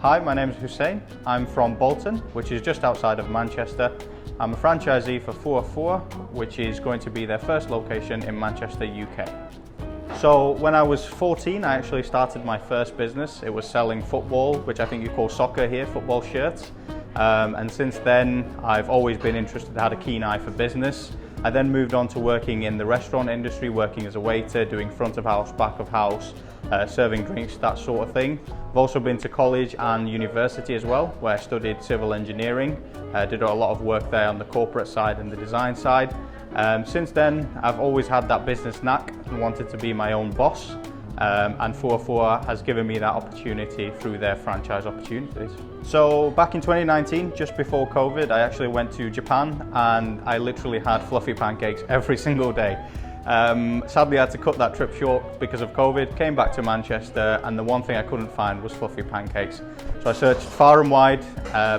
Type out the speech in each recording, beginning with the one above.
Hi, my name is Hussein. I'm from Bolton, which is just outside of Manchester. I'm a franchisee for Fuwa, which is going to be their first location in Manchester, UK. So when I was 14, I actually started my first business. It was selling football, which I think you call soccer here, football shirts. And since then, I've always been interested, had a keen eye for business. I then moved on to working in the restaurant industry, working as a waiter, doing front of house, back of house, serving drinks, that sort of thing. I've also been to college and university as well, where I studied civil engineering. Did a lot of work there on the corporate side and the design side. Since then, I've always had that business knack and wanted to be my own boss. And Fuwa has given me that opportunity through their franchise opportunities. So back in 2019, just before COVID, I actually went to Japan and I literally had fluffy pancakes every single day. Sadly, I had to cut that trip short because of COVID, came back to Manchester, and the one thing I couldn't find was fluffy pancakes. So I searched far and wide.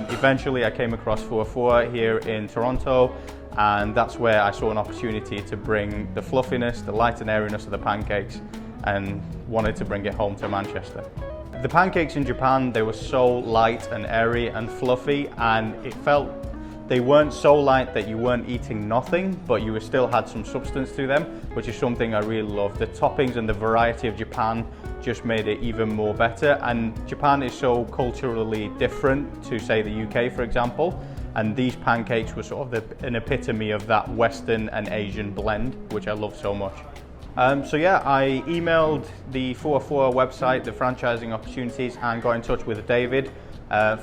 Eventually, I came across Fuwa here in Toronto, and that's where I saw an opportunity to bring the fluffiness, the light and airiness of the pancakes, and wanted to bring it home to Manchester. The pancakes in Japan, they were so light and airy and fluffy, and it felt they weren't so light that you weren't eating nothing, but you still had some substance to them, which is something I really love. The toppings and the variety of Japan just made it even more better. And Japan is so culturally different to, say, the UK, for example. And these pancakes were sort of an epitome of that Western and Asian blend, which I love so much. So yeah, I emailed the Fuwa website, the franchising opportunities, and got in touch with David.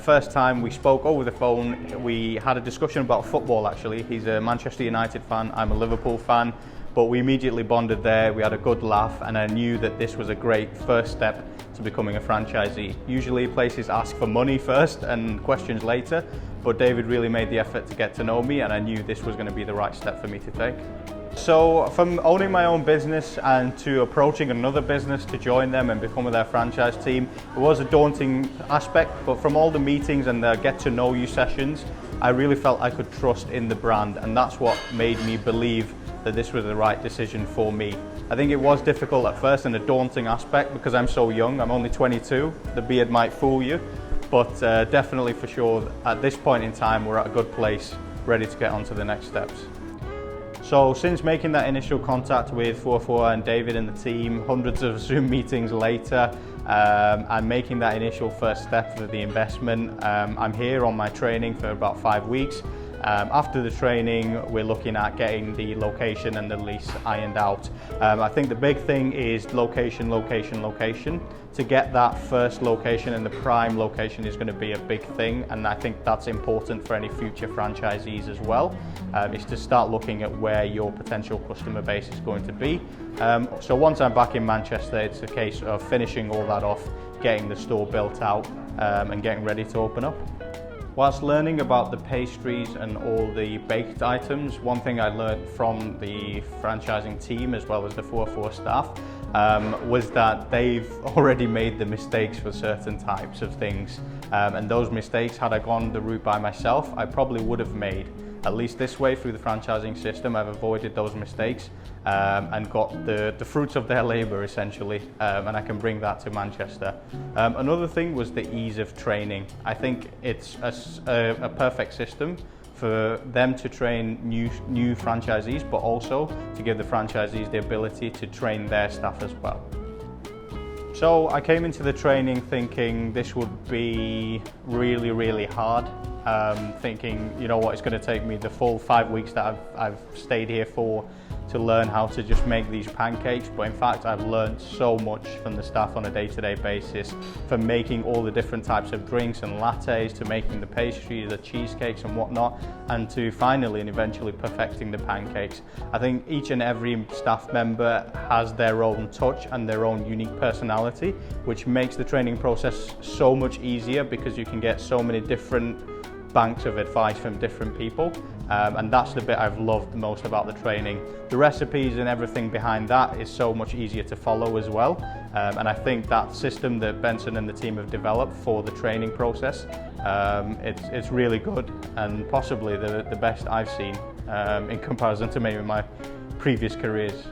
First time we spoke over the phone, we had a discussion about football actually. He's a Manchester United fan, I'm a Liverpool fan, but we immediately bonded there, we had a good laugh, and I knew that this was a great first step to becoming a franchisee. Usually places ask for money first and questions later, but David really made the effort to get to know me, and I knew this was going to be the right step for me to take. So from owning my own business and to approaching another business to join them and become their franchise team, it was a daunting aspect, but from all the meetings and the get to know you sessions, I really felt I could trust in the brand, and that's what made me believe that this was the right decision for me. I think it was difficult at first and a daunting aspect because I'm so young, I'm only 22, the beard might fool you, but definitely for sure at this point in time we're at a good place, ready to get on to the next steps. So since making that initial contact with Fuwa and David and the team, hundreds of Zoom meetings later, and making that initial first step for the investment, I'm here on my training for about 5 weeks. After the training, we're looking at getting the location and the lease ironed out. I think the big thing is location. To get that first location and the prime location is going to be a big thing, and I think that's important for any future franchisees as well, is to start looking at where your potential customer base is going to be. So once I'm back in Manchester, it's a case of finishing all that off, getting the store built out, and getting ready to open up. Whilst learning about the pastries and all the baked items, one thing I learned from the franchising team as well as the Fuwa staff was that they've already made the mistakes for certain types of things. And those mistakes, had I gone the route by myself, I probably would have made. At least this way, through the franchising system, I've avoided those mistakes and got the fruits of their labour essentially, and I can bring that to Manchester. Another thing was the ease of training. I think it's a perfect system for them to train new franchisees, but also to give the franchisees the ability to train their staff as well. So I came into the training thinking this would be really, really hard. Thinking, you know what, it's going to take me the full 5 weeks that I've stayed here for to learn how to just make these pancakes, but in fact I've learned so much from the staff on a day-to-day basis, from making all the different types of drinks and lattes, to making the pastry, the cheesecakes and whatnot, and to finally and eventually perfecting the pancakes. I think each and every staff member has their own touch and their own unique personality, which makes the training process so much easier because you can get so many different banks of advice from different people, and that's the bit I've loved the most about the training. The recipes and everything behind that is so much easier to follow as well, and I think that system that Benson and the team have developed for the training process, it's really good and possibly the best I've seen in comparison to maybe my previous careers.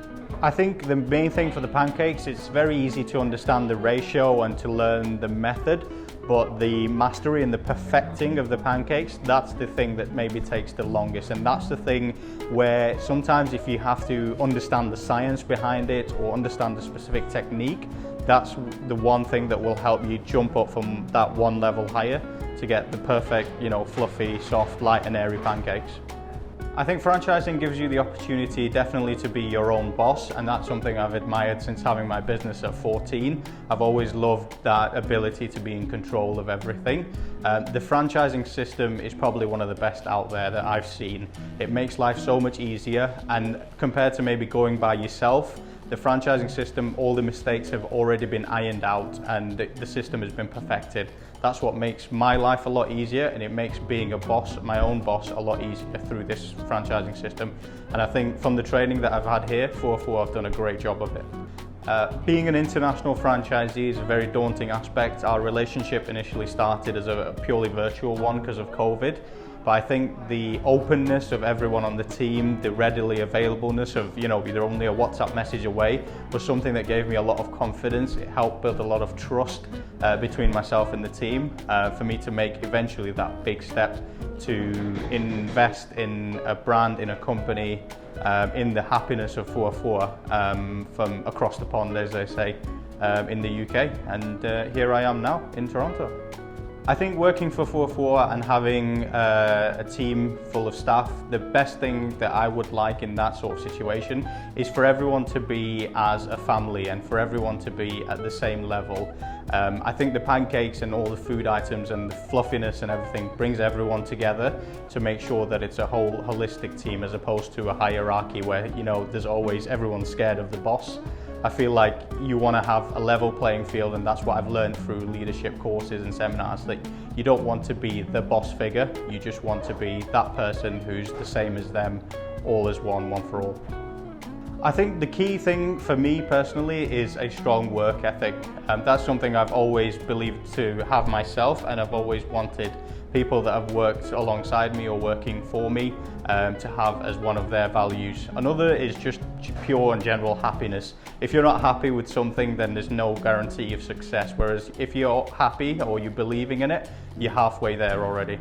I think the main thing for the pancakes, it's very easy to understand the ratio and to learn the method, but the mastery and the perfecting of the pancakes, that's the thing that maybe takes the longest. And that's the thing where sometimes if you have to understand the science behind it or understand the specific technique, that's the one thing that will help you jump up from that one level higher to get the perfect, fluffy, soft, light and airy pancakes. I think franchising gives you the opportunity definitely to be your own boss, and that's something I've admired since having my business at 14. I've always loved that ability to be in control of everything. The franchising system is probably one of the best out there that I've seen. It makes life so much easier, and compared to maybe going by yourself, the franchising system, all the mistakes have already been ironed out and the system has been perfected. That's what makes my life a lot easier, and it makes being a boss, my own boss, a lot easier through this franchising system. And I think from the training that I've had here, Fuwa, I've done a great job of it. Being an international franchisee is a very daunting aspect. Our relationship initially started as a purely virtual one because of COVID. But I think the openness of everyone on the team, the readily availableness of, you're only a WhatsApp message away, was something that gave me a lot of confidence. It helped build a lot of trust between myself and the team for me to make eventually that big step to invest in a brand, in a company, in the happiness of Fuwa from across the pond, as they say, in the UK. And here I am now in Toronto. I think working for Fuwa and having a team full of staff, the best thing that I would like in that sort of situation is for everyone to be as a family and for everyone to be at the same level. I think the pancakes and all the food items and the fluffiness and everything brings everyone together to make sure that it's a whole holistic team as opposed to a hierarchy where, there's always everyone scared of the boss. I feel like you want to have a level playing field, and that's what I've learned through leadership courses and seminars, that you don't want to be the boss figure, you just want to be that person who's the same as them, all as one for all. I think the key thing for me personally is a strong work ethic. That's something I've always believed to have myself, and I've always wanted people that have worked alongside me or working for me to have as one of their values. Another is just pure and general happiness. If you're not happy with something, then there's no guarantee of success, whereas if you're happy or you're believing in it, you're halfway there already.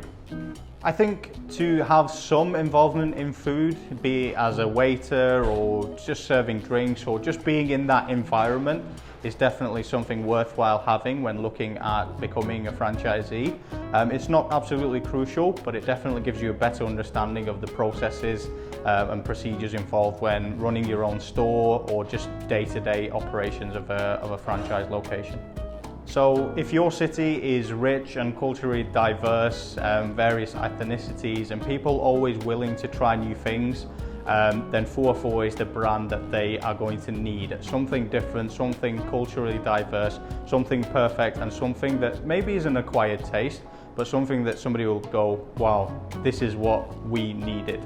I think to have some involvement in food, be it as a waiter or just serving drinks or just being in that environment, is definitely something worthwhile having when looking at becoming a franchisee. It's not absolutely crucial, but it definitely gives you a better understanding of the processes and procedures involved when running your own store or just day-to-day operations of a franchise location. So if your city is rich and culturally diverse, various ethnicities and people always willing to try new things, then Fuwa is the brand that they are going to need. Something different, something culturally diverse, something perfect, and something that maybe is an acquired taste, but something that somebody will go, wow, this is what we needed.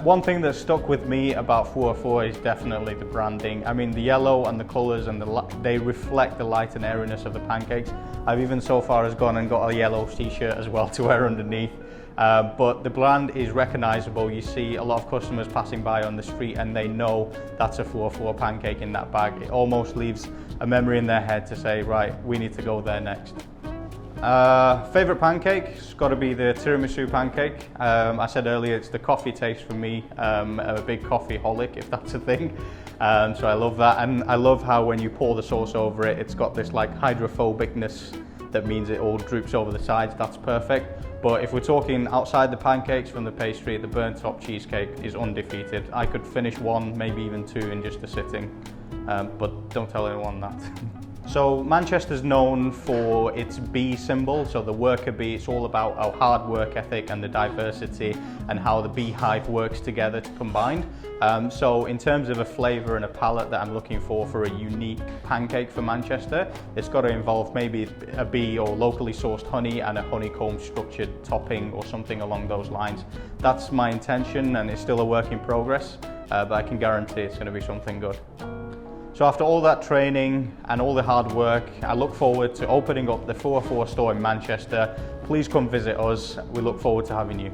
One thing that stuck with me about Fuwa is definitely the branding. I mean, the yellow and the colours and they reflect the light and airiness of the pancakes. I've even so far as gone and got a yellow t-shirt as well to wear underneath. But the brand is recognisable. You see a lot of customers passing by on the street and they know that's a Fuwa pancake in that bag. It almost leaves a memory in their head to say, right, we need to go there next. Favourite pancake, it's got to be the tiramisu pancake. I said earlier it's the coffee taste for me. I'm a big coffee holic, if that's a thing. So I love that, and I love how when you pour the sauce over it, it's got this like hydrophobicness that means it all droops over the sides. That's perfect. But if we're talking outside the pancakes from the pastry, the burnt top cheesecake is undefeated. I could finish one, maybe even two in just a sitting, but don't tell anyone that. So Manchester's known for its bee symbol, so the worker bee. It's all about our hard work ethic and the diversity and how the beehive works together to combine. So in terms of a flavour and a palette that I'm looking for a unique pancake for Manchester, it's got to involve maybe a bee or locally sourced honey and a honeycomb structured topping or something along those lines. That's my intention, and it's still a work in progress, but I can guarantee it's going to be something good. So after all that training and all the hard work, I look forward to opening up the Fuwa store in Manchester. Please come visit us. We look forward to having you.